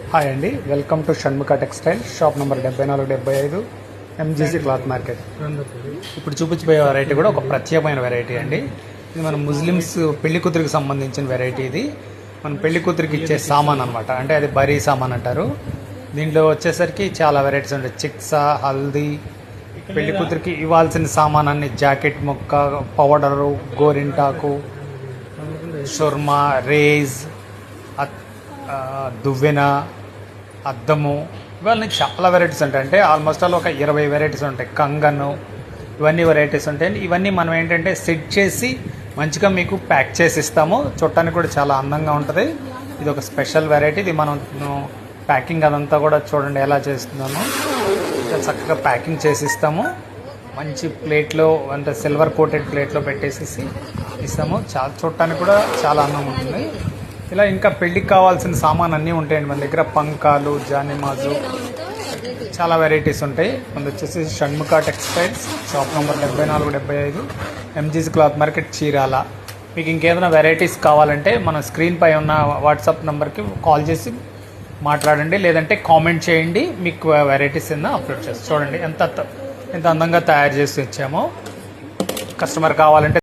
Hi అండి, welcome to Shanmukha textile shop number 7475 MGC cloth market. ఇప్పుడు చూపించబోయే వెరైటీ కూడా ఒక ప్రత్యేకమైన వెరైటీ అండి. ఇది మన ముస్లిమ్స్ పెళ్లి కూతురికి సంబంధించిన వెరైటీ. ఇది మన పెళ్లి కూతురికి ఇచ్చే సామాన్ అనమాట. అంటే అది బరీ సామాన్ అంటారు. దీంట్లో వచ్చేసరికి చాలా వెరైటీస్ ఉంటాయి. చిక్సా, హల్దీ, పెళ్లి కూతురికి ఇవ్వాల్సిన సామాన్ అన్ని, జాకెట్ ముక్క, పౌడరు, గోరింటాకు, షుర్మా, రేజ్, దువ్వెన, అద్దము, ఇవన్నీ చాలా వెరైటీస్ ఉంటాయి. అంటే ఆల్మోస్ట్ ఆల్ ఒక 20 వెరైటీస్ ఉంటాయి. కంగను, ఇవన్నీ వెరైటీస్ ఉంటాయి. ఇవన్నీ మనం ఏంటంటే సెట్ చేసి మంచిగా మీకు ప్యాక్ చేసి ఇస్తాము. చూడటానికి కూడా చాలా అందంగా ఉంటుంది. ఇది ఒక స్పెషల్ వెరైటీ. ఇది మనం ప్యాకింగ్ అదంతా కూడా చూడండి ఎలా చేస్తున్నాము. చక్కగా ప్యాకింగ్ చేసి ఇస్తాము. మంచి ప్లేట్లో, అంటే సిల్వర్ కోటెడ్ ప్లేట్లో పెట్టేసి ఇస్తాము. చాలా చూడటానికి కూడా చాలా అందంగా ఉంటుంది. ఇలా ఇంకా పెళ్ళికి కావాల్సిన సామాన్ అన్నీ ఉంటాయండి మన దగ్గర. పంకాలు, జానిమాజు, చాలా వెరైటీస్ ఉంటాయి. మనది వచ్చేసి Shanmukha textiles, shop number 7475, MGC cloth market, Chirala. మీకు ఇంకేదైనా వెరైటీస్ కావాలంటే మన స్క్రీన్ పై ఉన్న వాట్సాప్ నెంబర్కి కాల్ చేసి మాట్లాడండి, లేదంటే కామెంట్ చేయండి. మీకు వెరైటీస్ ఏదైనా అప్లోడ్ చేసి చూడండి ఎంత అందంగా తయారు చేసి ఇచ్చామో. కస్టమర్ కావాలంటే